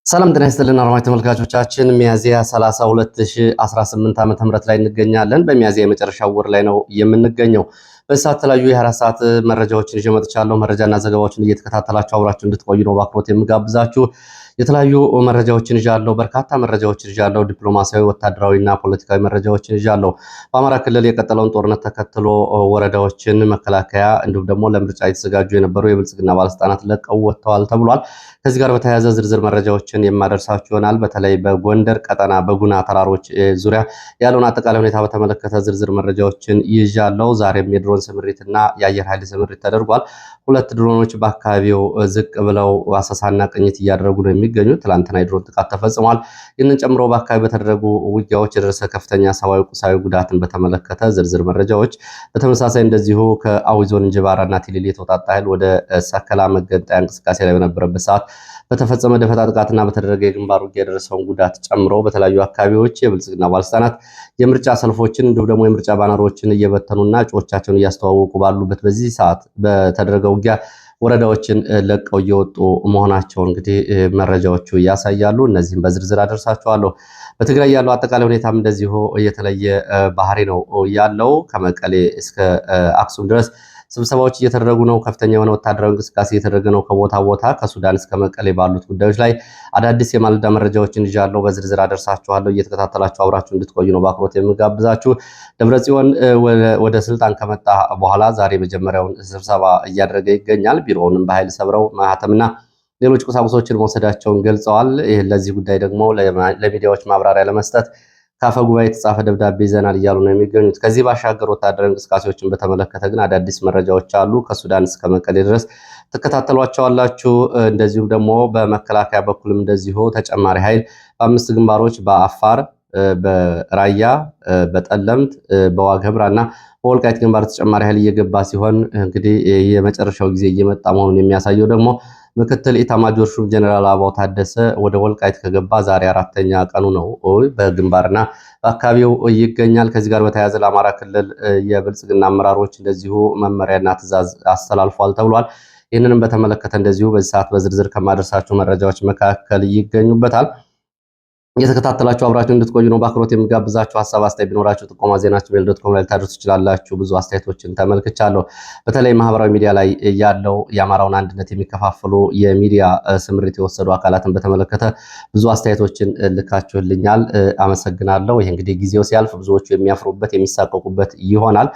ሰላም ጤና ይስጥልን አድማጭ ተመልካቾቻችን ሚያዝያ 30 2018 ዓ.ም ላይ እንገኛለን። በሚያዝያ የመጨረሻው ወር ላይ ነው የምንገኘው። በሰዓት የተለያዩ የ24 ሰዓት መረጃዎችን ይዤ መጥቻለሁ። መረጃና ዘገባዎችን እየተከታተላችሁ አብራችሁ እንድትቆዩ ነው በአክብሮት የምጋብዛችሁ። የተለያዩ መረጃዎችን ይዣለሁ። በርካታ መረጃዎችን ይዣለሁ። ዲፕሎማሲያዊ፣ ወታደራዊና ፖለቲካዊ መረጃዎችን ይዣለሁ። በአማራ ክልል የቀጠለውን ጦርነት ተከትሎ ወረዳዎችን መከላከያ እንዲሁም ደግሞ ለምርጫ የተዘጋጁ የነበሩ የብልጽግና ባለስልጣናት ለቀው ወጥተዋል ተብሏል። ከዚህ ጋር በተያያዘ ዝርዝር መረጃዎችን የማደርሳችሁ ይሆናል። በተለይ በጎንደር ቀጠና በጉና ተራሮች ዙሪያ ያለውን አጠቃላይ ሁኔታ በተመለከተ ዝርዝር መረጃዎችን ይዣለሁ። ዛሬም የድሮን ስምሪትና የአየር ኃይል ስምሪት ተደርጓል። 2 ድሮኖች በአካባቢው ዝቅ ብለው አሰሳና ቅኝት እያደረጉ ነው የሚገኙት። ትላንትና የድሮን ጥቃት ተፈጽሟል። ይህንን ጨምሮ በአካባቢ በተደረጉ ውጊያዎች የደረሰ ከፍተኛ ሰብአዊ፣ ቁሳዊ ጉዳትን በተመለከተ ዝርዝር መረጃዎች፣ በተመሳሳይ እንደዚሁ ከአዊ ዞን እንጅባራና ቲሊሊ የተውጣጣ ኃይል ወደ ሰከላ መገንጠያ እንቅስቃሴ ላይ በነበረበት ሰዓት በተፈጸመ ደፈጣ ጥቃትና በተደረገ የግንባር ውጊያ የደረሰውን ጉዳት ጨምሮ በተለያዩ አካባቢዎች የብልጽግና ባለስልጣናት የምርጫ ሰልፎችን እንዲሁም ደግሞ የምርጫ ባነሮችን እየበተኑና እጩዎቻቸውን እያስተዋወቁ ባሉበት በዚህ ሰዓት በተደረገው ውጊያ ወረዳዎችን ለቀው እየወጡ መሆናቸው እንግዲህ መረጃዎቹ ያሳያሉ። እነዚህም በዝርዝር አደርሳቸዋለሁ። በትግራይ ያለው አጠቃላይ ሁኔታም እንደዚሁ የተለየ ባህሪ ነው ያለው። ከመቀሌ እስከ አክሱም ድረስ ስብሰባዎች እየተደረጉ ነው። ከፍተኛ የሆነ ወታደራዊ እንቅስቃሴ እየተደረገ ነው ከቦታ ቦታ። ከሱዳን እስከ መቀሌ ባሉት ጉዳዮች ላይ አዳዲስ የማለዳ መረጃዎችን ይዣለሁ። በዝርዝር አደርሳችኋለሁ። እየተከታተላችሁ አብራችሁ እንድትቆዩ ነው በአክብሮት የምጋብዛችሁ። ደብረጽዮን ወደ ስልጣን ከመጣ በኋላ ዛሬ መጀመሪያውን ስብሰባ እያደረገ ይገኛል። ቢሮውንም በኃይል ሰብረው ማህተምና ሌሎች ቁሳቁሶችን መውሰዳቸውን ገልጸዋል። ለዚህ ጉዳይ ደግሞ ለሚዲያዎች ማብራሪያ ለመስጠት ከአፈ ጉባኤ የተጻፈ ደብዳቤ ይዘናል እያሉ ነው የሚገኙት። ከዚህ ባሻገር ወታደራዊ እንቅስቃሴዎችን በተመለከተ ግን አዳዲስ መረጃዎች አሉ። ከሱዳን እስከ መቀሌ ድረስ ትከታተሏቸዋላችሁ። እንደዚሁም ደግሞ በመከላከያ በኩልም እንደዚሁ ተጨማሪ ኃይል በ5 ግንባሮች በአፋር፣ በራያ፣ በጠለምት፣ በዋግ ኽምራና በወልቃይት ግንባር ተጨማሪ ኃይል እየገባ ሲሆን እንግዲህ የመጨረሻው ጊዜ እየመጣ መሆኑን የሚያሳየው ደግሞ ምክትል ኢታማጆር ሹም ጀነራል አበባው ታደሰ ወደ ወልቃይት ከገባ ዛሬ 4ኛ ቀኑ ነው። በግንባርና በአካባቢው ይገኛል። ከዚህ ጋር በተያያዘ ለአማራ ክልል የብልጽግና አመራሮች እንደዚሁ መመሪያና ትዕዛዝ አስተላልፏል ተብሏል። ይህንንም በተመለከተ እንደዚሁ በዚህ ሰዓት በዝርዝር ከማደርሳቸው መረጃዎች መካከል ይገኙበታል። እየተከታተላችሁ አብራችሁ እንድትቆዩ ነው በአክብሮት የሚጋብዛችሁ። ሀሳብ አስተያየት ቢኖራችሁ ጥቆማ ዜናችሁ@gmail.com ላይ ልታደርሱ ትችላላችሁ። ብዙ አስተያየቶችን ተመልክቻለሁ። በተለይ ማህበራዊ ሚዲያ ላይ ያለው የአማራውን አንድነት የሚከፋፍሉ የሚዲያ ስምሪት የወሰዱ አካላትን በተመለከተ ብዙ አስተያየቶችን ልካችሁልኛል። አመሰግናለሁ። ይሄ እንግዲህ ጊዜው ሲያልፍ ብዙዎቹ የሚያፍሩበት የሚሳቀቁበት ይሆናል።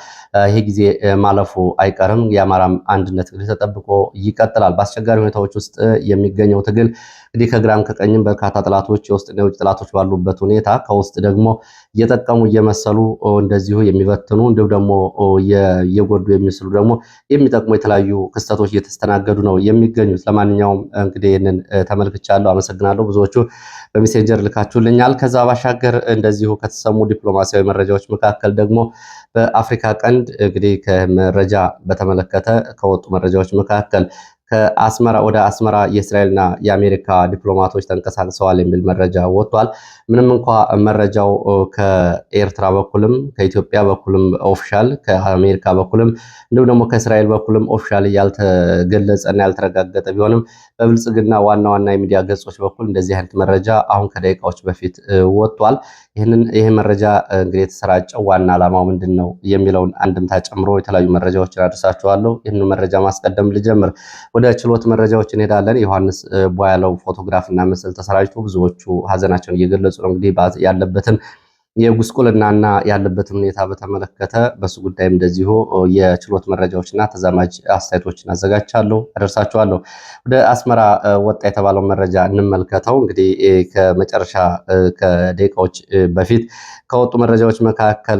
ይሄ ጊዜ ማለፉ አይቀርም። የአማራም አንድነት እንግዲህ ተጠብቆ ይቀጥላል። በአስቸጋሪ ሁኔታዎች ውስጥ የሚገኘው ትግል እንግዲህ ከግራም ከቀኝም በርካታ ጥላቶች የውስጥና የውጭ ጥላቶች ባሉበት ሁኔታ ከውስጥ ደግሞ እየጠቀሙ እየመሰሉ እንደዚሁ የሚበትኑ እንዲሁም ደግሞ እየጎዱ የሚስሉ ደግሞ የሚጠቅሙ የተለያዩ ክስተቶች እየተስተናገዱ ነው የሚገኙት። ለማንኛውም እንግዲህ ይህንን ተመልክቻለሁ። አመሰግናለሁ። ብዙዎቹ በሜሴንጀር ልካችሁልኛል። ከዛ ባሻገር እንደዚሁ ከተሰሙ ዲፕሎማሲያዊ መረጃዎች መካከል ደግሞ በአፍሪካ ቀንድ እንግዲህ ከመረጃ በተመለከተ ከወጡ መረጃዎች መካከል ከአስመራ ወደ አስመራ የእስራኤልና የአሜሪካ ዲፕሎማቶች ተንቀሳቅሰዋል የሚል መረጃ ወጥቷል። ምንም እንኳ መረጃው ከኤርትራ በኩልም ከኢትዮጵያ በኩልም ኦፊሻል ከአሜሪካ በኩልም እንዲሁም ደግሞ ከእስራኤል በኩልም ኦፊሻል ያልተገለጸና ያልተረጋገጠ ቢሆንም በብልጽግና ዋና ዋና የሚዲያ ገጾች በኩል እንደዚህ አይነት መረጃ አሁን ከደቂቃዎች በፊት ወጥቷል። ይህ መረጃ እንግዲህ የተሰራጨው ዋና ዓላማው ምንድን ነው የሚለውን አንድምታ ጨምሮ የተለያዩ መረጃዎችን አድርሳችኋለሁ። ይህንን መረጃ ማስቀደም ልጀምር። ወደ ችሎት መረጃዎች እንሄዳለን። ዮሐንስ ቧያለው ፎቶግራፍ እና ምስል ተሰራጭቶ ብዙዎቹ ሀዘናቸውን እየገለጹ ነው። እንግዲህ ያለበትን የጉስቁልናና ያለበትን ሁኔታ በተመለከተ በሱ ጉዳይም እንደዚሁ የችሎት መረጃዎችና ተዛማጅ አስተያየቶችን አዘጋጅቻለሁ፣ አደርሳችኋለሁ። ወደ አስመራ ወጣ የተባለው መረጃ እንመልከተው። እንግዲህ ከመጨረሻ ከደቂቃዎች በፊት ከወጡ መረጃዎች መካከል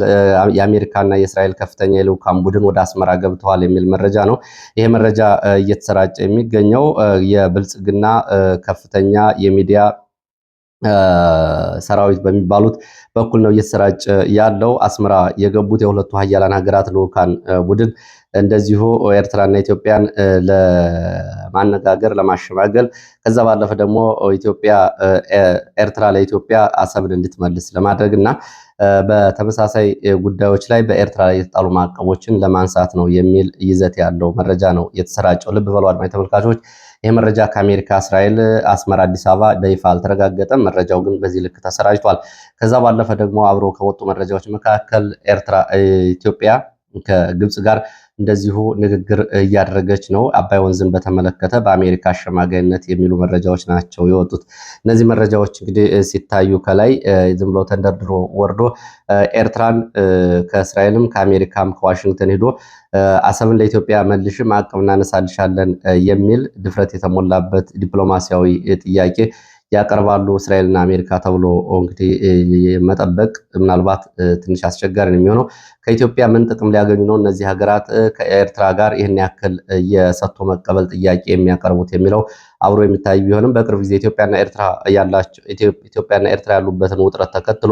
የአሜሪካና የእስራኤል ከፍተኛ የልዑካን ቡድን ወደ አስመራ ገብተዋል የሚል መረጃ ነው። ይሄ መረጃ እየተሰራጨ የሚገኘው የብልጽግና ከፍተኛ የሚዲያ ሰራዊት በሚባሉት በኩል ነው እየተሰራጨ ያለው። አስመራ የገቡት የሁለቱ ሀያላን ሀገራት ልዑካን ቡድን እንደዚሁ ኤርትራና ኢትዮጵያን ለማነጋገር ለማሸማገል፣ ከዛ ባለፈ ደግሞ ኤርትራ ለኢትዮጵያ አሰብን እንድትመልስ ለማድረግ እና በተመሳሳይ ጉዳዮች ላይ በኤርትራ ላይ የተጣሉ ማዕቀቦችን ለማንሳት ነው የሚል ይዘት ያለው መረጃ ነው የተሰራጨው። ልብ በሉ አድማጭ ተመልካቾች፣ ይህ መረጃ ከአሜሪካ፣ እስራኤል፣ አስመራ፣ አዲስ አበባ በይፋ አልተረጋገጠም። መረጃው ግን በዚህ ልክ ተሰራጭቷል። ከዛ ባለፈ ደግሞ አብሮ ከወጡ መረጃዎች መካከል ኢትዮጵያ ከግብጽ ጋር እንደዚሁ ንግግር እያደረገች ነው፣ አባይ ወንዝን በተመለከተ በአሜሪካ አሸማጋይነት የሚሉ መረጃዎች ናቸው የወጡት። እነዚህ መረጃዎች እንግዲህ ሲታዩ ከላይ ዝም ብሎ ተንደርድሮ ወርዶ ኤርትራን ከእስራኤልም ከአሜሪካም ከዋሽንግተን ሄዶ አሰብን ለኢትዮጵያ መልሽ ማዕቀብ እናነሳልሻለን የሚል ድፍረት የተሞላበት ዲፕሎማሲያዊ ጥያቄ ያቀርባሉ እስራኤልና አሜሪካ ተብሎ እንግዲህ መጠበቅ ምናልባት ትንሽ አስቸጋሪ ነው የሚሆነው። ከኢትዮጵያ ምን ጥቅም ሊያገኙ ነው እነዚህ ሀገራት ከኤርትራ ጋር ይህን ያክል የሰጥቶ መቀበል ጥያቄ የሚያቀርቡት የሚለው አብሮ የሚታይ ቢሆንም በቅርብ ጊዜ ኢትዮጵያና ኤርትራ ያሉበትን ውጥረት ተከትሎ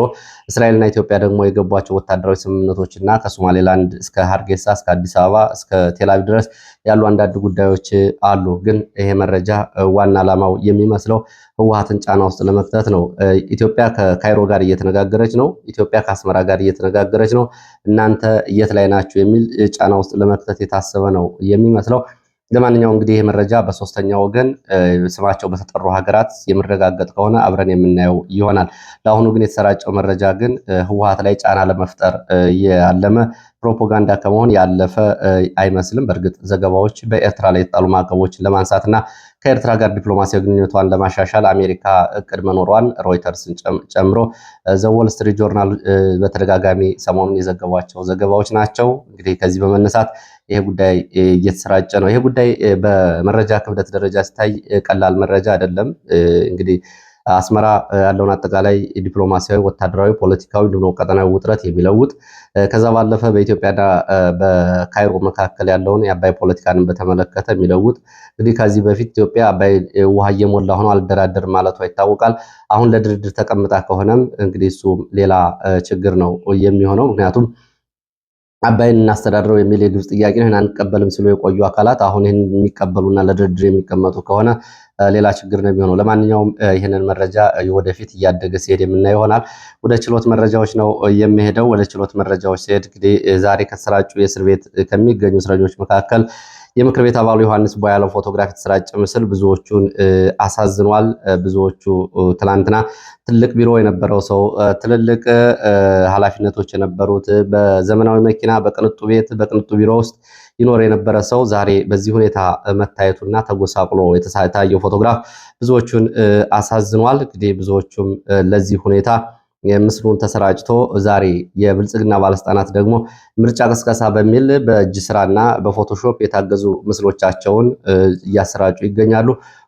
እስራኤልና ኢትዮጵያ ደግሞ የገቧቸው ወታደራዊ ስምምነቶችና ከሶማሌላንድ እስከ ሀርጌሳ እስከ አዲስ አበባ እስከ ቴልአቪቭ ድረስ ያሉ አንዳንድ ጉዳዮች አሉ። ግን ይሄ መረጃ ዋና ዓላማው የሚመስለው ህወሓትን ጫና ውስጥ ለመክተት ነው። ኢትዮጵያ ከካይሮ ጋር እየተነጋገረች ነው። ኢትዮጵያ ከአስመራ ጋር እየተነጋገረች ነው። እናንተ የት ላይ ናችሁ የሚል ጫና ውስጥ ለመክተት የታሰበ ነው የሚመስለው። ለማንኛውም እንግዲህ ይህ መረጃ በሶስተኛ ወገን ስማቸው በተጠሩ ሀገራት የሚረጋገጥ ከሆነ አብረን የምናየው ይሆናል። ለአሁኑ ግን የተሰራጨው መረጃ ግን ህወሓት ላይ ጫና ለመፍጠር ያለመ ፕሮፓጋንዳ ከመሆን ያለፈ አይመስልም። በእርግጥ ዘገባዎች በኤርትራ ላይ የተጣሉ ማዕቀቦችን ለማንሳትና ከኤርትራ ጋር ዲፕሎማሲያዊ ግንኙነቷን ለማሻሻል አሜሪካ እቅድ መኖሯን ሮይተርስን ጨምሮ ዘ ስትሪት ጆርናል በተደጋጋሚ ሰሞኑን የዘገቧቸው ዘገባዎች ናቸው። እንግዲህ ከዚህ በመነሳት ይሄ ጉዳይ እየተሰራጨ ነው። ይሄ ጉዳይ በመረጃ ክብደት ደረጃ ሲታይ ቀላል መረጃ አይደለም። እንግዲህ አስመራ ያለውን አጠቃላይ ዲፕሎማሲያዊ፣ ወታደራዊ፣ ፖለቲካዊ እንዲሁም ቀጠናዊ ውጥረት የሚለውጥ ከዛ ባለፈ በኢትዮጵያና በካይሮ መካከል ያለውን የአባይ ፖለቲካንን በተመለከተ የሚለውጥ እንግዲህ ከዚህ በፊት ኢትዮጵያ አባይ ውሃ እየሞላ ሆኖ አልደራደርም ማለቷ ይታወቃል። አሁን ለድርድር ተቀምጣ ከሆነም እንግዲህ እሱ ሌላ ችግር ነው የሚሆነው። ምክንያቱም አባይን እናስተዳድረው የሚል የግብጽ ጥያቄ ነው አንቀበልም ሲሉ የቆዩ አካላት አሁን ይህን የሚቀበሉና ለድርድር የሚቀመጡ ከሆነ ሌላ ችግር ነው የሚሆነው። ለማንኛውም ይህንን መረጃ ወደፊት እያደገ ሲሄድ የምናየው ይሆናል። ወደ ችሎት መረጃዎች ነው የሚሄደው። ወደ ችሎት መረጃዎች ሲሄድ እንግዲህ ዛሬ ከተሰራጩ የእስር ቤት ከሚገኙ እስረኞች መካከል የምክር ቤት አባሉ ዮሐንስ ቧያለው ፎቶግራፍ የተሰራጨ ምስል ብዙዎቹን አሳዝኗል። ብዙዎቹ ትላንትና ትልቅ ቢሮ የነበረው ሰው፣ ትልልቅ ኃላፊነቶች የነበሩት፣ በዘመናዊ መኪና፣ በቅንጡ ቤት፣ በቅንጡ ቢሮ ውስጥ ይኖር የነበረ ሰው ዛሬ በዚህ ሁኔታ መታየቱና ተጎሳቅሎ የታየው ፎቶግራፍ ብዙዎቹን አሳዝኗል። እንግዲህ ብዙዎቹም ለዚህ ሁኔታ ምስሉን ተሰራጭቶ ዛሬ የብልጽግና ባለስልጣናት ደግሞ ምርጫ ቅስቀሳ በሚል በእጅ ስራና በፎቶሾፕ የታገዙ ምስሎቻቸውን እያሰራጩ ይገኛሉ።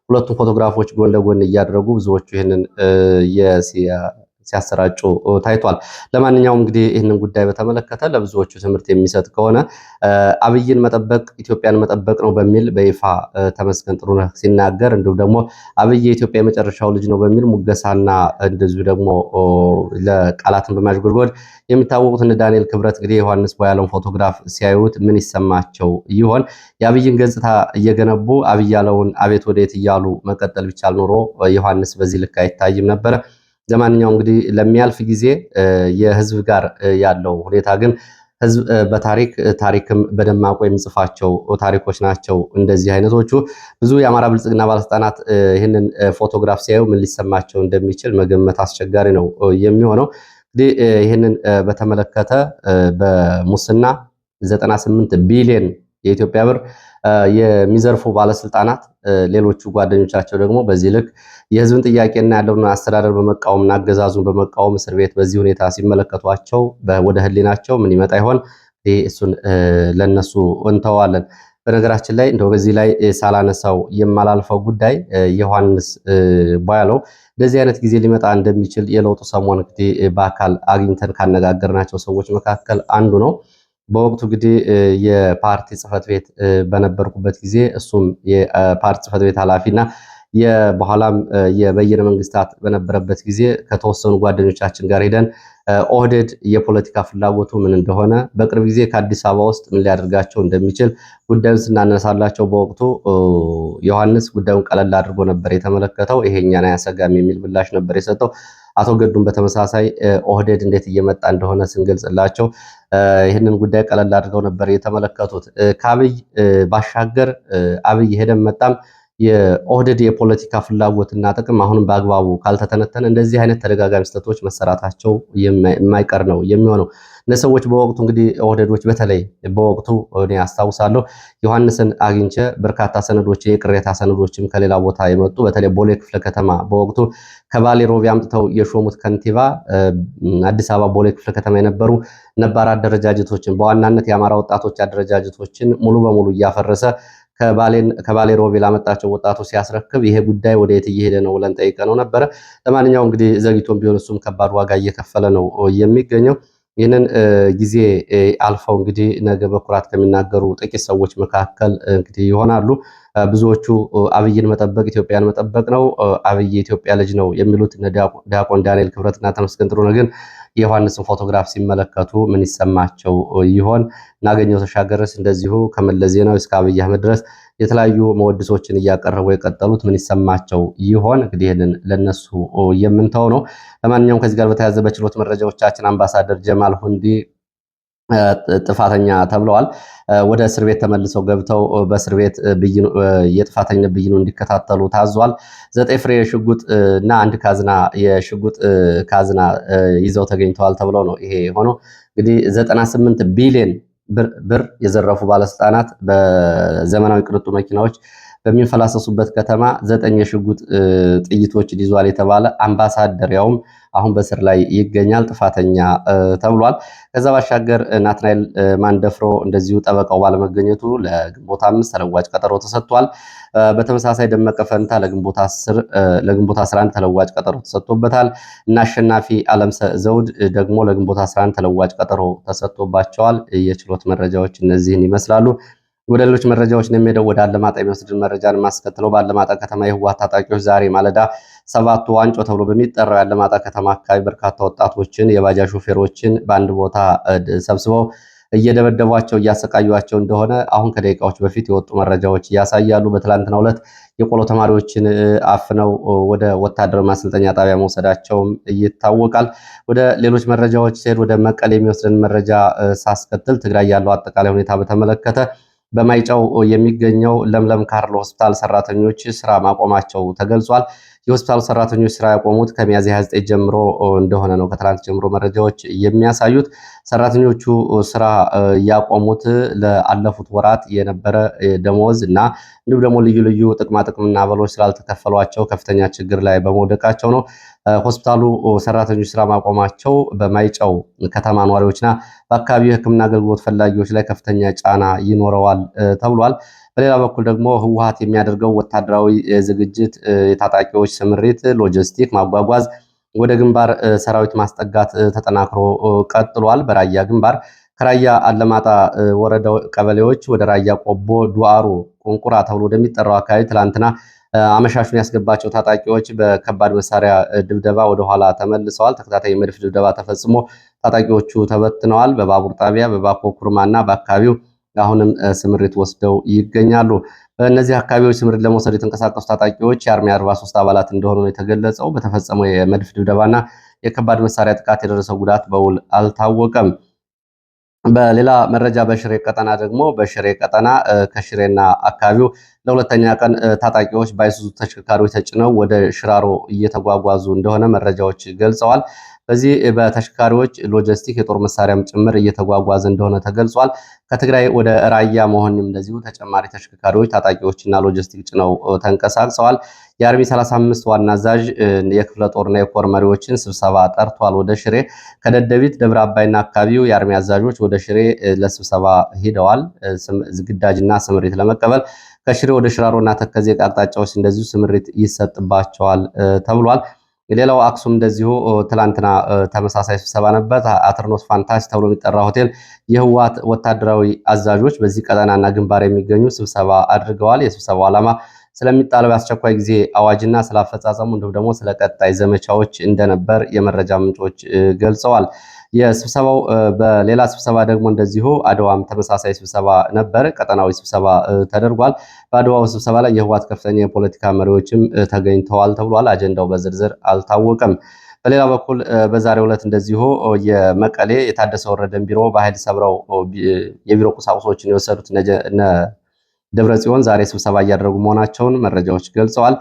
ሁለቱም ፎቶግራፎች ጎን ለጎን እያደረጉ ብዙዎቹ ይህንን ሲያሰራጩ ታይቷል። ለማንኛውም እንግዲህ ይህንን ጉዳይ በተመለከተ ለብዙዎቹ ትምህርት የሚሰጥ ከሆነ አብይን መጠበቅ ኢትዮጵያን መጠበቅ ነው በሚል በይፋ ተመስገን ጥሩነህ ሲናገር፣ እንዲሁም ደግሞ አብይ የኢትዮጵያ የመጨረሻው ልጅ ነው በሚል ሙገሳና እንደዚሁ ደግሞ ለቃላትን በማሽጎድጎድ የሚታወቁት እነ ዳንኤል ክብረት እንግዲህ የዮሐንስ ቧያለውን ፎቶግራፍ ሲያዩት ምን ይሰማቸው ይሆን? የአብይን ገጽታ እየገነቡ አብይ ያለውን አቤት ወዴት እያሉ መቀጠል ቢቻል ኖሮ ዮሐንስ በዚህ ልክ አይታይም ነበረ። ለማንኛውም እንግዲህ ለሚያልፍ ጊዜ የህዝብ ጋር ያለው ሁኔታ ግን ህዝብ ታሪክም በደማቁ የሚጽፋቸው ታሪኮች ናቸው። እንደዚህ አይነቶቹ ብዙ የአማራ ብልጽግና ባለስልጣናት ይህንን ፎቶግራፍ ሲያዩ ምን ሊሰማቸው እንደሚችል መገመት አስቸጋሪ ነው የሚሆነው። እንግዲህ ይህንን በተመለከተ በሙስና 98 ቢሊዮን የኢትዮጵያ ብር የሚዘርፉ ባለስልጣናት ሌሎቹ ጓደኞቻቸው ደግሞ በዚህ ልክ የህዝብን ጥያቄና ያለውን አስተዳደር በመቃወምና አገዛዙን በመቃወም እስር ቤት በዚህ ሁኔታ ሲመለከቷቸው ወደ ህሊናቸው ምን ይመጣ ይሆን? እሱን ለነሱ እንተዋለን። በነገራችን ላይ እንደው በዚህ ላይ ሳላነሳው የማላልፈው ጉዳይ ዮሐንስ ቧያለው እንደዚህ አይነት ጊዜ ሊመጣ እንደሚችል የለውጡ ሰሞን እንግዲህ በአካል አግኝተን ካነጋገርናቸው ሰዎች መካከል አንዱ ነው። በወቅቱ እንግዲህ የፓርቲ ጽህፈት ቤት በነበርኩበት ጊዜ እሱም የፓርቲ ጽህፈት ቤት ኃላፊና በኋላም የበየነ መንግስታት በነበረበት ጊዜ ከተወሰኑ ጓደኞቻችን ጋር ሄደን ኦህዴድ የፖለቲካ ፍላጎቱ ምን እንደሆነ በቅርብ ጊዜ ከአዲስ አበባ ውስጥ ምን ሊያደርጋቸው እንደሚችል ጉዳዩን ስናነሳላቸው በወቅቱ ዮሐንስ ጉዳዩን ቀለል አድርጎ ነበር የተመለከተው። ይሄ እኛን አያሰጋም የሚል ምላሽ ነበር የሰጠው። አቶ ገዱም በተመሳሳይ ኦህዴድ እንዴት እየመጣ እንደሆነ ስንገልጽላቸው ይህንን ጉዳይ ቀለል አድርገው ነበር የተመለከቱት። ከአብይ ባሻገር አብይ ሄደን መጣም የኦህዴድ የፖለቲካ ፍላጎትና ጥቅም አሁንም በአግባቡ ካልተተነተነ እንደዚህ አይነት ተደጋጋሚ ስህተቶች መሰራታቸው የማይቀር ነው የሚሆነው። እነዚህ ሰዎች በወቅቱ እንግዲህ ኦህዴዶች በተለይ በወቅቱ እኔ አስታውሳለሁ ዮሐንስን አግኝቼ በርካታ ሰነዶች የቅሬታ ሰነዶችም ከሌላ ቦታ የመጡ በተለይ ቦሌ ክፍለ ከተማ በወቅቱ ከባሌ ሮቤ አምጥተው የሾሙት ከንቲባ አዲስ አበባ ቦሌ ክፍለ ከተማ የነበሩ ነባር አደረጃጀቶችን በዋናነት የአማራ ወጣቶች አደረጃጀቶችን ሙሉ በሙሉ እያፈረሰ ከባሌ ሮቤ ላመጣቸው ወጣቶች ሲያስረክብ ይሄ ጉዳይ ወደ የት እየሄደ ነው ብለን ጠይቀነው ነበረ። ለማንኛውም እንግዲህ ዘግይቶም ቢሆን እሱም ከባድ ዋጋ እየከፈለ ነው የሚገኘው። ይህንን ጊዜ አልፈው እንግዲህ ነገ በኩራት ከሚናገሩ ጥቂት ሰዎች መካከል እንግዲህ ይሆናሉ። ብዙዎቹ አብይን መጠበቅ ኢትዮጵያን መጠበቅ ነው፣ አብይ የኢትዮጵያ ልጅ ነው የሚሉት ዲያቆን ዳንኤል ክብረትና ተመስገን ጥሩነህ ግን የዮሐንስን ፎቶግራፍ ሲመለከቱ ምን ይሰማቸው ይሆን? እናገኘው ተሻገረስ እንደዚሁ ከመለስ ዜናዊ እስከ አብይ አህመድ ድረስ የተለያዩ መወድሶችን እያቀረቡ የቀጠሉት ምን ይሰማቸው ይሆን? እንግዲህ ይህንን ለነሱ የምንተው ነው። ለማንኛውም ከዚህ ጋር በተያያዘ በችሎት መረጃዎቻችን አምባሳደር ጀማል ሁንዲ ጥፋተኛ ተብለዋል። ወደ እስር ቤት ተመልሰው ገብተው በእስር ቤት የጥፋተኝነት ብይኑ እንዲከታተሉ ታዟል። 9 ፍሬ ሽጉጥ እና አንድ ካዝና የሽጉጥ ካዝና ይዘው ተገኝተዋል ተብለው ነው ይሄ ሆኖ እንግዲህ 98 ቢሊዮን ብር የዘረፉ ባለስልጣናት በዘመናዊ ቅንጡ መኪናዎች በሚንፈላሰሱበት ከተማ 9 የሽጉጥ ጥይቶችን ይዟል የተባለ አምባሳደር ያውም አሁን በስር ላይ ይገኛል። ጥፋተኛ ተብሏል። ከዛ ባሻገር ናትናኤል ማንደፍሮ እንደዚሁ ጠበቃው ባለመገኘቱ ለግንቦት 5 ተለዋጭ ቀጠሮ ተሰጥቷል። በተመሳሳይ ደመቀ ፈንታ ለግንቦት 11 ተለዋጭ ቀጠሮ ተሰጥቶበታል እና አሸናፊ አለም ዘውድ ደግሞ ለግንቦት 11 ተለዋጭ ቀጠሮ ተሰጥቶባቸዋል። የችሎት መረጃዎች እነዚህን ይመስላሉ። ወደ ሌሎች መረጃዎች ነው የሚሄደው። ወደ አለማጣ የሚወስድን መረጃን ማስከትለው በአለማጣ ከተማ የህወሓት ታጣቂዎች ዛሬ ማለዳ 7 ዋንጮ ተብሎ በሚጠራው የአለማጣ ከተማ አካባቢ በርካታ ወጣቶችን የባጃጅ ሾፌሮችን በአንድ ቦታ ሰብስበው እየደበደቧቸው እያሰቃዩቸው እንደሆነ አሁን ከደቂቃዎች በፊት የወጡ መረጃዎች ያሳያሉ። በትላንትናው ዕለት የቆሎ ተማሪዎችን አፍነው ወደ ወታደራዊ ማሰልጠኛ ጣቢያ መውሰዳቸውም ይታወቃል። ወደ ሌሎች መረጃዎች ሲሄድ ወደ መቀሌ የሚወስድን መረጃ ሳስከትል ትግራይ ያለው አጠቃላይ ሁኔታ በተመለከተ በማይጨው የሚገኘው ለምለም ካርሎ ሆስፒታል ሰራተኞች ስራ ማቆማቸው ተገልጿል። የሆስፒታሉ ሰራተኞች ስራ ያቆሙት ከሚያዝያ 29 ጀምሮ እንደሆነ ነው ከትላንት ጀምሮ መረጃዎች የሚያሳዩት። ሰራተኞቹ ስራ ያቆሙት ለአለፉት ወራት የነበረ ደሞዝ እና እንዲሁም ደግሞ ልዩ ልዩ ጥቅማጥቅምና አበሎች ስላልተከፈሏቸው ከፍተኛ ችግር ላይ በመውደቃቸው ነው። ሆስፒታሉ ሰራተኞች ስራ ማቆማቸው በማይጨው ከተማ ነዋሪዎችና በአካባቢው የሕክምና አገልግሎት ፈላጊዎች ላይ ከፍተኛ ጫና ይኖረዋል ተብሏል። በሌላ በኩል ደግሞ ህወሓት የሚያደርገው ወታደራዊ ዝግጅት፣ የታጣቂዎች ስምሪት፣ ሎጂስቲክ ማጓጓዝ፣ ወደ ግንባር ሰራዊት ማስጠጋት ተጠናክሮ ቀጥሏል። በራያ ግንባር ከራያ አለማጣ ወረዳ ቀበሌዎች ወደ ራያ ቆቦ ዱአሩ ቁንቁራ ተብሎ ወደሚጠራው አካባቢ ትላንትና አመሻሹን ያስገባቸው ታጣቂዎች በከባድ መሳሪያ ድብደባ ወደኋላ ተመልሰዋል። ተከታታይ የመድፍ ድብደባ ተፈጽሞ ታጣቂዎቹ ተበትነዋል። በባቡር ጣቢያ በባኮ ኩርማና በአካባቢው አሁንም ስምሪት ወስደው ይገኛሉ። በእነዚህ አካባቢዎች ስምሪት ለመውሰድ የተንቀሳቀሱ ታጣቂዎች የአርሚ 43 አባላት እንደሆኑ ነው የተገለጸው። በተፈጸመው የመድፍ ድብደባና የከባድ መሳሪያ ጥቃት የደረሰው ጉዳት በውል አልታወቀም። በሌላ መረጃ በሽሬ ቀጠና ደግሞ በሽሬ ቀጠና ከሽሬና አካባቢው ለሁለተኛ ቀን ታጣቂዎች በአይሱዙ ተሽከርካሪዎች ተጭነው ወደ ሽራሮ እየተጓጓዙ እንደሆነ መረጃዎች ገልጸዋል። በዚህ በተሽከርካሪዎች ሎጂስቲክ የጦር መሳሪያም ጭምር እየተጓጓዘ እንደሆነ ተገልጿል። ከትግራይ ወደ ራያ መሆንም እንደዚሁ ተጨማሪ ተሽከርካሪዎች ታጣቂዎችና ሎጂስቲክ ጭነው ተንቀሳቅሰዋል። የአርሚ 35 ዋና አዛዥ የክፍለ ጦርና የኮር መሪዎችን ስብሰባ ጠርቷል። ወደ ሽሬ ከደደቢት ደብረ አባይና አካባቢው የአርሚ አዛዦች ወደ ሽሬ ለስብሰባ ሄደዋል። ግዳጅና ስምሪት ለመቀበል ከሽሬ ወደ ሽራሮና ተከዜ አቅጣጫዎች እንደዚሁ ስምሪት ይሰጥባቸዋል ተብሏል። ሌላው አክሱም እንደዚሁ ትላንትና ተመሳሳይ ስብሰባ ነበር። አትርኖስ ፋንታሲ ተብሎ የሚጠራ ሆቴል የህወሓት ወታደራዊ አዛዦች በዚህ ቀጠናና ግንባር የሚገኙ ስብሰባ አድርገዋል። የስብሰባው ዓላማ ስለሚጣለው የአስቸኳይ ጊዜ አዋጅና ስላፈጻጸሙ እንዲሁም ደግሞ ስለ ቀጣይ ዘመቻዎች እንደነበር የመረጃ ምንጮች ገልጸዋል። የስብሰባው በሌላ ስብሰባ ደግሞ እንደዚሁ አድዋም ተመሳሳይ ስብሰባ ነበር። ቀጠናዊ ስብሰባ ተደርጓል። በአድዋው ስብሰባ ላይ የህወሓት ከፍተኛ የፖለቲካ መሪዎችም ተገኝተዋል ተብሏል። አጀንዳው በዝርዝር አልታወቀም። በሌላ በኩል በዛሬው ዕለት እንደዚሁ የመቀሌ የታደሰ ወረደን ቢሮ በኃይል ሰብረው የቢሮ ቁሳቁሶችን የወሰዱት ደብረ ጽዮን ዛሬ ስብሰባ እያደረጉ መሆናቸውን መረጃዎች ገልጸዋል።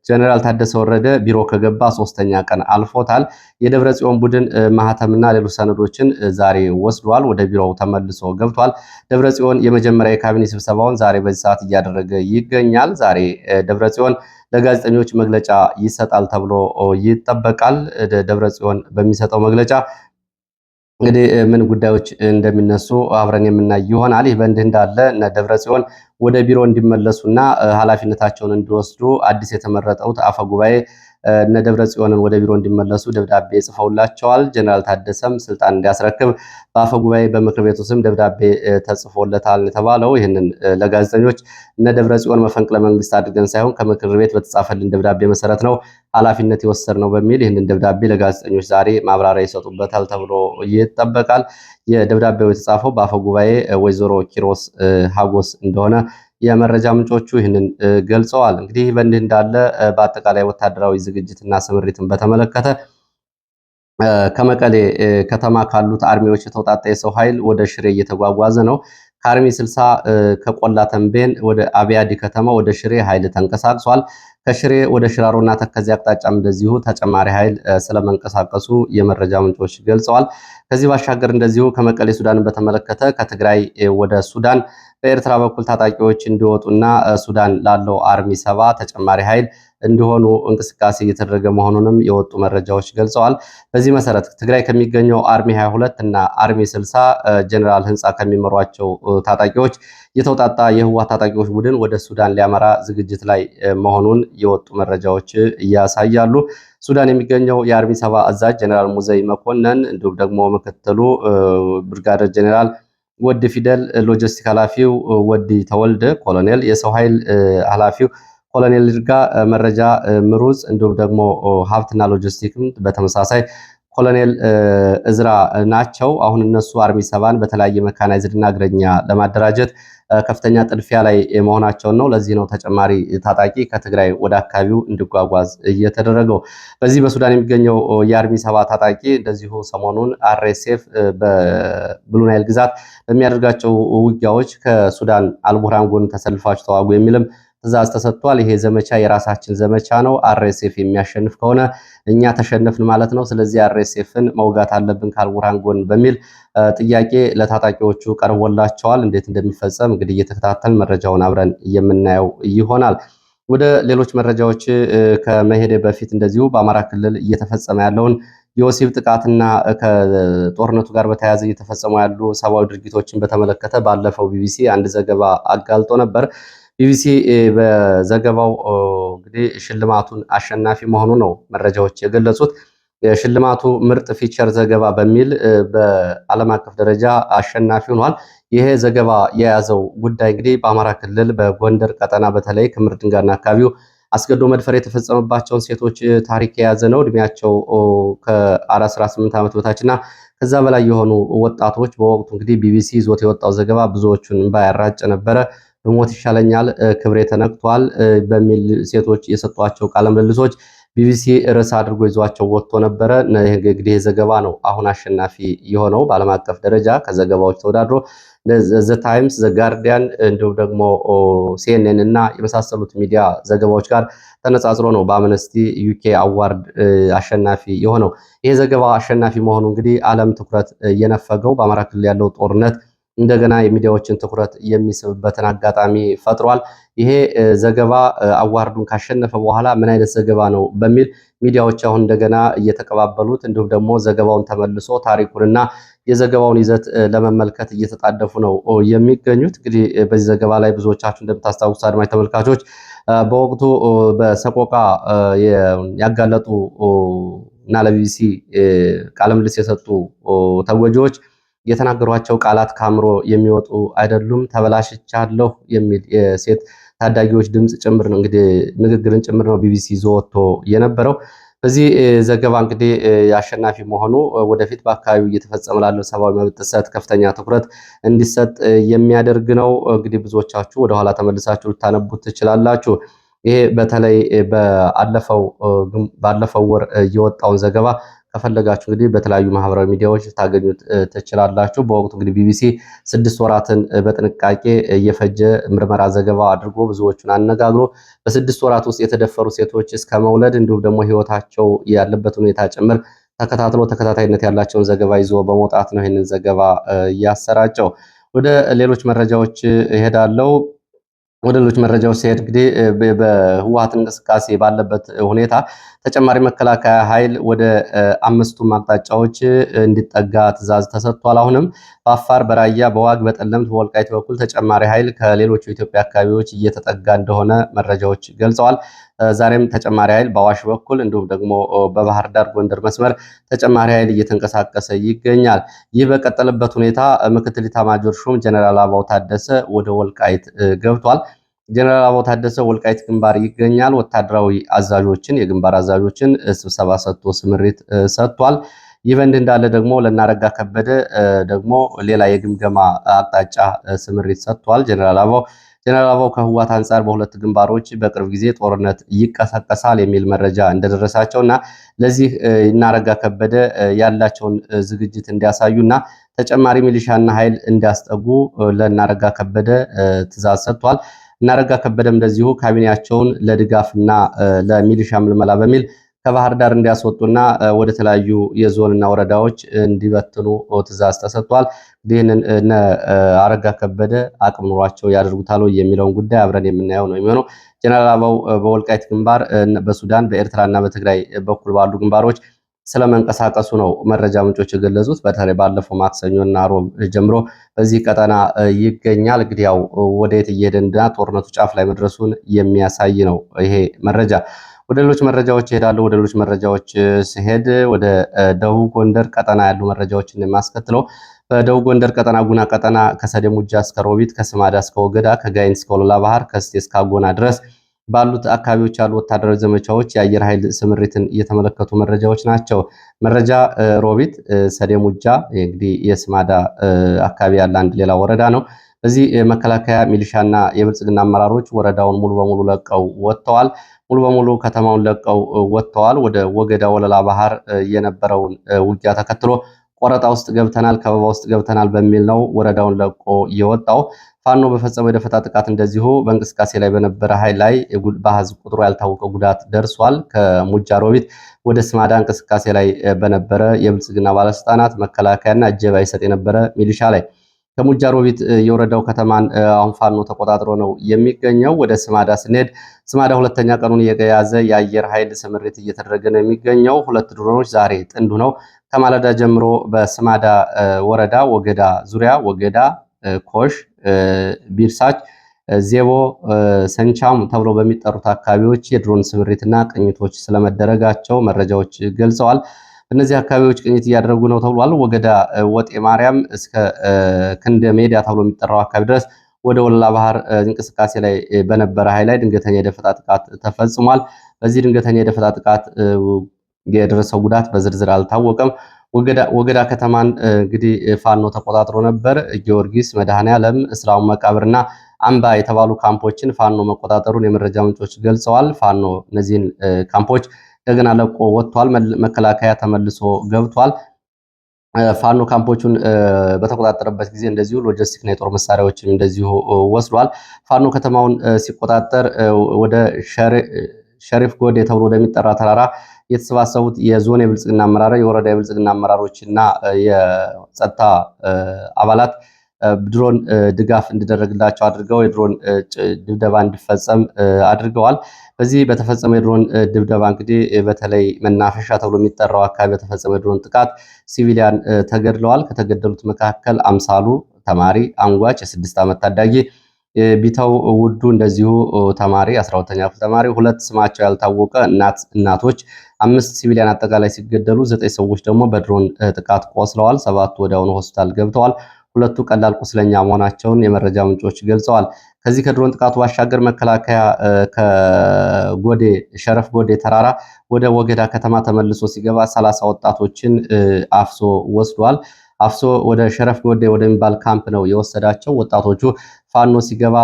ጀነራል ታደሰ ወረደ ቢሮ ከገባ 3ኛ ቀን አልፎታል። የደብረ ጽዮን ቡድን ማህተምና ሌሎች ሰነዶችን ዛሬ ወስዷል። ወደ ቢሮው ተመልሶ ገብቷል። ደብረ ጽዮን የመጀመሪያ የካቢኔ ስብሰባውን ዛሬ በዚህ ሰዓት እያደረገ ይገኛል። ዛሬ ደብረ ጽዮን ለጋዜጠኞች መግለጫ ይሰጣል ተብሎ ይጠበቃል። ደብረ ጽዮን በሚሰጠው መግለጫ እንግዲህ ምን ጉዳዮች እንደሚነሱ አብረን የምናይ ይሆናል። ይህ በእንዲህ እንዳለ እነ ደብረ ጽዮን ወደ ቢሮ እንዲመለሱና ኃላፊነታቸውን እንዲወስዱ አዲስ የተመረጠው አፈ ጉባኤ እነ ደብረ ጽዮንን ወደ ቢሮ እንዲመለሱ ደብዳቤ ጽፈውላቸዋል። ጀነራል ታደሰም ስልጣን እንዲያስረክብ በአፈ ጉባኤ በምክር ቤቱ ስም ደብዳቤ ተጽፎለታል የተባለው ይህንን ለጋዜጠኞች እነ ደብረ ጽዮን መፈንቅለ መንግስት አድርገን ሳይሆን ከምክር ቤት በተጻፈልን ደብዳቤ መሰረት ነው ኃላፊነት የወሰድነው በሚል ይህንን ደብዳቤ ለጋዜጠኞች ዛሬ ማብራሪያ ይሰጡበታል ተብሎ ይጠበቃል። የደብዳቤው የተጻፈው በአፈ ጉባኤ ወይዘሮ ኪሮስ ሀጎስ እንደሆነ የመረጃ ምንጮቹ ይህንን ገልጸዋል። እንግዲህ በእንዲህ እንዳለ በአጠቃላይ ወታደራዊ ዝግጅትና ስምሪትን በተመለከተ ከመቀሌ ከተማ ካሉት አርሚዎች የተውጣጣ የሰው ኃይል ወደ ሽሬ እየተጓጓዘ ነው። ከአርሚ 60 ከቆላ ተንቤን ወደ አብያዲ ከተማ ወደ ሽሬ ኃይል ተንቀሳቅሷል። ከሽሬ ወደ ሽራሮና ተከዜ አቅጣጫም እንደዚሁ ተጨማሪ ኃይል ስለመንቀሳቀሱ የመረጃ ምንጮች ገልጸዋል። ከዚህ ባሻገር እንደዚሁ ከመቀሌ ሱዳንን በተመለከተ ከትግራይ ወደ ሱዳን በኤርትራ በኩል ታጣቂዎች እንዲወጡና ሱዳን ላለው አርሚ 70 ተጨማሪ ኃይል እንዲሆኑ እንቅስቃሴ እየተደረገ መሆኑንም የወጡ መረጃዎች ገልጸዋል። በዚህ መሰረት ትግራይ ከሚገኘው አርሚ 22 እና አርሚ 60 ጀነራል ህንፃ ከሚመሯቸው ታጣቂዎች የተውጣጣ የህወሓት ታጣቂዎች ቡድን ወደ ሱዳን ሊያመራ ዝግጅት ላይ መሆኑን የወጡ መረጃዎች እያሳያሉ። ሱዳን የሚገኘው የአርሚ 70 አዛዥ ጀነራል ሙዘይ መኮንን እንዲሁም ደግሞ ምክትሉ ብርጋደር ጀነራል ወዲ ፊደል፣ ሎጂስቲክ ኃላፊው ወዲ ተወልደ፣ ኮሎኔል የሰው ኃይል ኃላፊው ኮሎኔል ይርጋ መረጃ ምሩጽ እንዲሁም ደግሞ ሀብትና ሎጂስቲክም በተመሳሳይ ኮሎኔል እዝራ ናቸው። አሁን እነሱ አርሚ 70ን በተለያየ መካናይዝድ እና እግረኛ ለማደራጀት ከፍተኛ ጥድፊያ ላይ መሆናቸውን ነው። ለዚህ ነው ተጨማሪ ታጣቂ ከትግራይ ወደ አካባቢው እንዲጓጓዝ እየተደረገው። በዚህ በሱዳን የሚገኘው የአርሚ 70 ታጣቂ እንደዚሁ ሰሞኑን አርኤስኤፍ በብሉናይል ግዛት በሚያደርጋቸው ውጊያዎች ከሱዳን አልቡርሃን ጎን ተሰልፋችሁ ተዋጉ የሚልም ትዕዛዝ ተሰጥቷል። ይሄ ዘመቻ የራሳችን ዘመቻ ነው። አርኤስኤፍ የሚያሸንፍ ከሆነ እኛ ተሸነፍን ማለት ነው። ስለዚህ አርኤስኤፍን መውጋት አለብን ከአልቡርሃን ጎን በሚል ጥያቄ ለታጣቂዎቹ ቀርቦላቸዋል። እንዴት እንደሚፈጸም እንግዲህ እየተከታተል መረጃውን አብረን የምናየው ይሆናል። ወደ ሌሎች መረጃዎች ከመሄደ በፊት እንደዚሁ በአማራ ክልል እየተፈጸመ ያለውን የወሲብ ጥቃትና ከጦርነቱ ጋር በተያያዘ እየተፈጸሙ ያሉ ሰብአዊ ድርጊቶችን በተመለከተ ባለፈው ቢቢሲ አንድ ዘገባ አጋልጦ ነበር። ቢቢሲ በዘገባው እንግዲህ ሽልማቱን አሸናፊ መሆኑ ነው መረጃዎች የገለጹት። የሽልማቱ ምርጥ ፊቸር ዘገባ በሚል በዓለም አቀፍ ደረጃ አሸናፊ ሆኗል። ይሄ ዘገባ የያዘው ጉዳይ እንግዲህ በአማራ ክልል በጎንደር ቀጠና በተለይ ክምር ድንጋይና አካባቢው አስገድዶ መድፈር የተፈጸመባቸውን ሴቶች ታሪክ የያዘ ነው። እድሜያቸው ከ18 ዓመት በታችና ከዛ በላይ የሆኑ ወጣቶች በወቅቱ እንግዲህ ቢቢሲ ይዞት የወጣው ዘገባ ብዙዎቹን እንባ ያራጨ ነበረ። በሞት ይሻለኛል፣ ክብሬ ተነክቷል በሚል ሴቶች የሰጧቸው ቃለ ምልልሶች ቢቢሲ ርዕስ አድርጎ ይዟቸው ወጥቶ ነበረ። እንግዲህ ዘገባ ነው አሁን አሸናፊ የሆነው በዓለም አቀፍ ደረጃ ከዘገባዎች ተወዳድሮ ዘ ታይምስ፣ ዘ ጋርዲያን እንዲሁም ደግሞ ሲኤንኤን እና የመሳሰሉት ሚዲያ ዘገባዎች ጋር ተነጻጽሮ ነው በአምነስቲ ዩኬ አዋርድ አሸናፊ የሆነው። ይሄ ዘገባ አሸናፊ መሆኑ እንግዲህ ዓለም ትኩረት የነፈገው በአማራ ክልል ያለው ጦርነት እንደገና የሚዲያዎችን ትኩረት የሚስብበትን አጋጣሚ ፈጥሯል። ይሄ ዘገባ አዋርዱን ካሸነፈ በኋላ ምን አይነት ዘገባ ነው በሚል ሚዲያዎች አሁን እንደገና እየተቀባበሉት እንዲሁም ደግሞ ዘገባውን ተመልሶ ታሪኩንና የዘገባውን ይዘት ለመመልከት እየተጣደፉ ነው የሚገኙት። እንግዲህ በዚህ ዘገባ ላይ ብዙዎቻችሁ እንደምታስታውሱ አድማጭ ተመልካቾች በወቅቱ በሰቆቃ ያጋለጡ እና ለቢቢሲ ቃለምልስ የሰጡ ተጎጂዎች የተናገሯቸው ቃላት ከአእምሮ የሚወጡ አይደሉም። ተበላሽቻለሁ የሚል የሴት ታዳጊዎች ድምፅ ጭምር ነው እንግዲህ ንግግርን ጭምር ነው ቢቢሲ ይዞ ወጥቶ የነበረው። በዚህ ዘገባ እንግዲህ የአሸናፊ መሆኑ ወደፊት በአካባቢው እየተፈጸመ ላለው ሰብአዊ መብት ጥሰት ከፍተኛ ትኩረት እንዲሰጥ የሚያደርግ ነው። እንግዲህ ብዙዎቻችሁ ወደኋላ ተመልሳችሁ ልታነቡት ትችላላችሁ። ይሄ በተለይ ባለፈው ወር የወጣውን ዘገባ ከፈለጋችሁ እንግዲህ በተለያዩ ማህበራዊ ሚዲያዎች ታገኙት ትችላላችሁ። በወቅቱ እንግዲህ ቢቢሲ 6 ወራትን በጥንቃቄ እየፈጀ ምርመራ ዘገባ አድርጎ ብዙዎቹን አነጋግሮ በ6 ወራት ውስጥ የተደፈሩ ሴቶች እስከ መውለድ እንዲሁም ደግሞ ህይወታቸው ያለበት ሁኔታ ጭምር ተከታትሎ ተከታታይነት ያላቸውን ዘገባ ይዞ በመውጣት ነው ይህንን ዘገባ ያሰራጨው። ወደ ሌሎች መረጃዎች እሄዳለሁ። ወደ ሌሎች መረጃዎች ሲሄድ እንግዲህ በህወሓት እንቅስቃሴ ባለበት ሁኔታ ተጨማሪ መከላከያ ኃይል ወደ 5ቱም አቅጣጫዎች እንዲጠጋ ትዕዛዝ ተሰጥቷል። አሁንም በአፋር፣ በራያ፣ በዋግ፣ በጠለምት፣ በወልቃይት በኩል ተጨማሪ ኃይል ከሌሎቹ የኢትዮጵያ አካባቢዎች እየተጠጋ እንደሆነ መረጃዎች ገልጸዋል። ዛሬም ተጨማሪ ኃይል በአዋሽ በኩል እንዲሁም ደግሞ በባህር ዳር ጎንደር መስመር ተጨማሪ ኃይል እየተንቀሳቀሰ ይገኛል። ይህ በቀጠለበት ሁኔታ ምክትል ኢታማዦር ሹም ጀነራል አበባው ታደሰ ወደ ወልቃይት ገብቷል። ጀነራል አበባው ታደሰ ወልቃይት ግንባር ይገኛል። ወታደራዊ አዛዦችን የግንባር አዛዦችን ስብሰባ ሰጥቶ ስምሪት ሰጥቷል። ይህ በእንዲህ እንዳለ ደግሞ ለናረጋ ከበደ ደግሞ ሌላ የግምገማ አቅጣጫ ስምሪት ሰጥቷል። ጀነራል አበባው ከህወሓት አንጻር በሁለት ግንባሮች በቅርብ ጊዜ ጦርነት ይቀሰቀሳል የሚል መረጃ እንደደረሳቸውና ለዚህ እናረጋ ከበደ ያላቸውን ዝግጅት እንዲያሳዩና ተጨማሪ ሚሊሻና ኃይል እንዲያስጠጉ ለናረጋ ከበደ ትዕዛዝ ሰጥቷል። እናረጋ ከበደም እንደዚሁ ካቢኔያቸውን ለድጋፍና ለሚሊሻ ምልመላ በሚል ከባህር ዳር እንዲያስወጡና ወደ ተለያዩ የዞንና ወረዳዎች እንዲበትኑ ትዕዛዝ ተሰጥቷል። ይህንን እነ አረጋ ከበደ አቅም ኑሯቸው ያደርጉታል የሚለውን ጉዳይ አብረን የምናየው ነው የሚሆነው። ጀነራል አበባው በወልቃይት ግንባር፣ በሱዳን፣ በኤርትራና በትግራይ በኩል ባሉ ግንባሮች ስለመንቀሳቀሱ ነው መረጃ ምንጮች የገለጹት። በተለይ ባለፈው ማክሰኞና ሮብ ጀምሮ በዚህ ቀጠና ይገኛል። እንግዲህ ያው ወደየት እየሄደና ጦርነቱ ጫፍ ላይ መድረሱን የሚያሳይ ነው ይሄ መረጃ። ወደ ሌሎች መረጃዎች እሄዳለሁ። ወደ ሌሎች መረጃዎች ሲሄድ ወደ ደቡብ ጎንደር ቀጠና ያሉ መረጃዎችን የማስከትለው በደቡብ ጎንደር ቀጠና ጉና ቀጠና ከሰደሙጃ እስከ ሮቢት፣ ከስማዳ እስከ ወገዳ፣ ከጋይንት እስከ ወለላ ባህር፣ ከስቴ እስከ አጎና ድረስ ባሉት አካባቢዎች ያሉ ወታደራዊ ዘመቻዎች የአየር ኃይል ስምሪትን እየተመለከቱ መረጃዎች ናቸው። መረጃ ሮቢት ሰደሙጃ እንግዲህ የስማዳ አካባቢ ያለ አንድ ሌላ ወረዳ ነው። በዚህ መከላከያ ሚሊሻና የብልጽግና አመራሮች ወረዳውን ሙሉ በሙሉ ለቀው ወጥተዋል። ሙሉ በሙሉ ከተማውን ለቀው ወጥተዋል። ወደ ወገዳ ወለላ ባህር የነበረውን ውጊያ ተከትሎ ቆረጣ ውስጥ ገብተናል፣ ከበባ ውስጥ ገብተናል በሚል ነው ወረዳውን ለቆ የወጣው። ፋኖ በፈጸመው የደፈጣ ጥቃት እንደዚሁ በእንቅስቃሴ ላይ በነበረ ኃይል ላይ በአሃዝ ቁጥሩ ያልታወቀ ጉዳት ደርሷል። ከሙጃ ሮቢት ወደ ስማዳ እንቅስቃሴ ላይ በነበረ የብልጽግና ባለስልጣናት መከላከያና እጀባ ይሰጥ የነበረ ሚሊሻ ላይ ከሙጃ ሮቢት የወረዳው ከተማን አሁን ፋኖ ተቆጣጥሮ ነው የሚገኘው። ወደ ስማዳ ስንሄድ ስማዳ ሁለተኛ ቀኑን የያዘ የአየር ኃይል ስምሪት እየተደረገ ነው የሚገኘው። 2 ድሮኖች ዛሬ ጥንዱ ነው ከማለዳ ጀምሮ በስማዳ ወረዳ ወገዳ ዙሪያ ወገዳ፣ ኮሽ፣ ቢርሳች፣ ዜቦ፣ ሰንቻም ተብሎ በሚጠሩት አካባቢዎች የድሮን ስምሪትና ቅኝቶች ስለመደረጋቸው መረጃዎች ገልጸዋል። በእነዚህ አካባቢዎች ቅኝት እያደረጉ ነው ተብሏል። ወገዳ ወጤ ማርያም እስከ ክንደ ሜዳ ተብሎ የሚጠራው አካባቢ ድረስ ወደ ወለላ ባህር እንቅስቃሴ ላይ በነበረ ኃይል ላይ ድንገተኛ የደፈጣ ጥቃት ተፈጽሟል። በዚህ ድንገተኛ የደፈጣ ጥቃት የደረሰው ጉዳት በዝርዝር አልታወቀም። ወገዳ ከተማን እንግዲህ ፋኖ ተቆጣጥሮ ነበር። ጊዮርጊስ፣ መድኃኔዓለም፣ እስላሙ መቃብርና አምባ የተባሉ ካምፖችን ፋኖ መቆጣጠሩን የመረጃ ምንጮች ገልጸዋል። ፋኖ እነዚህን ካምፖች እንደገና ለቆ ወጥቷል። መከላከያ ተመልሶ ገብቷል። ፋኖ ካምፖቹን በተቆጣጠረበት ጊዜ እንደዚሁ ሎጂስቲክና የጦር መሳሪያዎችን እንደዚሁ ወስዷል። ፋኖ ከተማውን ሲቆጣጠር ወደ ሸሪፍ ጎዴ ተብሎ ወደሚጠራ ተራራ የተሰባሰቡት የዞን የብልጽግና አመራር፣ የወረዳ የብልጽግና አመራሮች እና የጸጥታ አባላት ድሮን ድጋፍ እንዲደረግላቸው አድርገው የድሮን ድብደባ እንዲፈጸም አድርገዋል። በዚህ በተፈጸመ የድሮን ድብደባ እንግዲህ በተለይ መናፈሻ ተብሎ የሚጠራው አካባቢ በተፈጸመ የድሮን ጥቃት ሲቪሊያን ተገድለዋል። ከተገደሉት መካከል አምሳሉ ተማሪ አንጓች የ6 ዓመት ታዳጊ፣ ቢተው ውዱ እንደዚሁ ተማሪ 12ኛ ክፍል ተማሪ፣ 2 ስማቸው ያልታወቀ እናቶች፣ 5 ሲቪሊያን አጠቃላይ ሲገደሉ 9 ሰዎች ደግሞ በድሮን ጥቃት ቆስለዋል። 7 ወዲያውኑ ሆስፒታል ገብተዋል። ሁለቱ ቀላል ቁስለኛ መሆናቸውን የመረጃ ምንጮች ገልጸዋል። ከዚህ ከድሮን ጥቃቱ ባሻገር መከላከያ ከጎዴ ሸረፍ ጎዴ ተራራ ወደ ወገዳ ከተማ ተመልሶ ሲገባ 30 ወጣቶችን አፍሶ ወስዷል። አፍሶ ወደ ሸረፍ ጎዴ ወደሚባል ካምፕ ነው የወሰዳቸው። ወጣቶቹ ፋኖ ሲገባ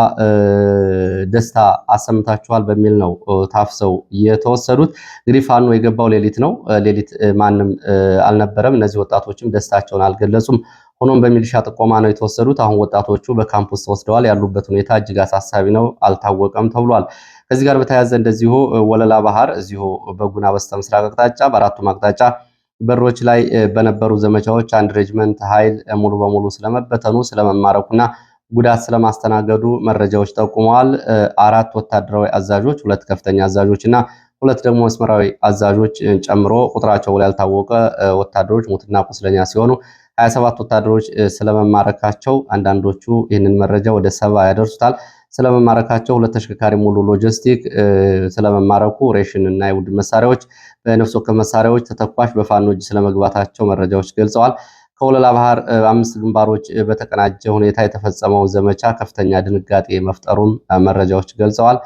ደስታ አሰምታችኋል በሚል ነው ታፍሰው የተወሰዱት። እንግዲህ ፋኖ የገባው ሌሊት ነው። ሌሊት ማንም አልነበረም። እነዚህ ወጣቶችም ደስታቸውን አልገለጹም። ሆኖም በሚሊሻ ጥቆማ ነው የተወሰዱት። አሁን ወጣቶቹ በካምፕ ውስጥ ተወስደዋል። ያሉበት ሁኔታ እጅግ አሳሳቢ ነው፣ አልታወቀም ተብሏል። ከዚህ ጋር በተያያዘ እንደዚሁ ወለላ ባህር እዚሁ በጉና በስተ ምስራቅ አቅጣጫ በአራቱም አቅጣጫ በሮች ላይ በነበሩ ዘመቻዎች አንድ ሬጅመንት ኃይል ሙሉ በሙሉ ስለመበተኑ ስለመማረኩና ጉዳት ስለማስተናገዱ መረጃዎች ጠቁመዋል። 4 ወታደራዊ አዛዦች፣ 2 ከፍተኛ አዛዦች እና 2 ደግሞ መስመራዊ አዛዦች ጨምሮ ቁጥራቸው ያልታወቀ ወታደሮች ሙትና ቁስለኛ ሲሆኑ 27 ወታደሮች ስለመማረካቸው አንዳንዶቹ ይህንን መረጃ ወደ 70 ያደርሱታል። ስለመማረካቸው 2 ተሽከርካሪ ሙሉ ሎጂስቲክ ስለመማረኩ ሬሽን እና የቡድን መሳሪያዎች በነፍስ ወከፍ መሳሪያዎች ተተኳሽ በፋኖ እጅ ስለመግባታቸው መረጃዎች ገልጸዋል። ከወለላ ባህር 5 ግንባሮች በተቀናጀ ሁኔታ የተፈጸመው ዘመቻ ከፍተኛ ድንጋጤ መፍጠሩን መረጃዎች ገልጸዋል።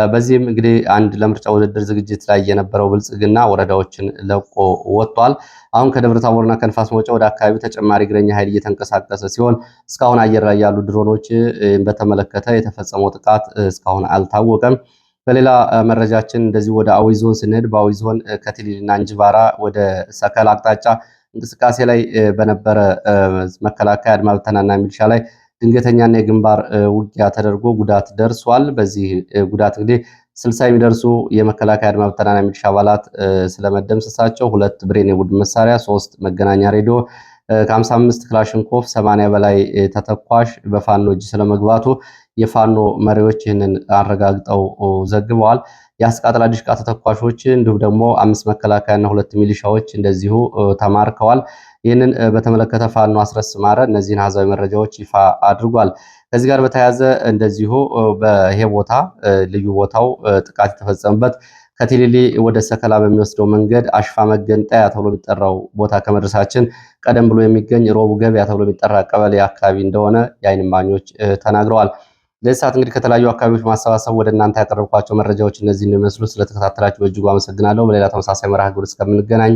በዚህም እንግዲህ አንድ ለምርጫ ውድድር ዝግጅት ላይ የነበረው ብልጽግና ወረዳዎችን ለቆ ወጥቷል። አሁን ከደብረ ታቦርና ከንፋስ መውጫ ወደ አካባቢው ተጨማሪ እግረኛ ኃይል እየተንቀሳቀሰ ሲሆን እስካሁን አየር ላይ ያሉ ድሮኖች በተመለከተ የተፈጸመው ጥቃት እስካሁን አልታወቀም። በሌላ መረጃችን እንደዚህ ወደ አዊ ዞን ስንሄድ በአዊ ዞን ከቲሊልና እንጅባራ ወደ ሰከላ አቅጣጫ እንቅስቃሴ ላይ በነበረ መከላከያ አድማ ብተናና ሚሊሻ ላይ ድንገተኛና የግንባር ውጊያ ተደርጎ ጉዳት ደርሷል። በዚህ ጉዳት እንግዲህ 60 የሚደርሱ የመከላከያ አድማ ብተናና ሚሊሻ አባላት ስለመደምሰሳቸው 2 ብሬን የቡድን መሳሪያ፣ 3 መገናኛ ሬዲዮ፣ ከ55 ክላሽንኮቭ 80 በላይ ተተኳሽ በፋኖ እጅ ስለመግባቱ የፋኖ መሪዎች ይህንን አረጋግጠው ዘግበዋል። የአስቃጥላ ዲሽቃ ተተኳሾች እንዲሁም ደግሞ 5 መከላከያና 2 ሚሊሻዎች እንደዚሁ ተማርከዋል። ይህንን በተመለከተ ፋኖ አስረስ ማረ እነዚህን አሃዛዊ መረጃዎች ይፋ አድርጓል። ከዚህ ጋር በተያያዘ እንደዚሁ በይሄ ቦታ ልዩ ቦታው ጥቃት የተፈጸመበት ከቲሊሊ ወደ ሰከላ በሚወስደው መንገድ አሽፋ መገንጠያ ተብሎ የሚጠራው ቦታ ከመድረሳችን ቀደም ብሎ የሚገኝ ሮቡ ገበያ ተብሎ የሚጠራ ቀበሌ አካባቢ እንደሆነ የዓይን እማኞች ተናግረዋል። ለዚህ ሰዓት እንግዲህ ከተለያዩ አካባቢዎች ማሰባሰብ ወደ እናንተ ያቀረብኳቸው መረጃዎች እነዚህ እንደሚመስሉ ስለተከታተላችሁ በእጅጉ አመሰግናለሁ። በሌላ ተመሳሳይ መርሃ ግብር እስከምንገናኝ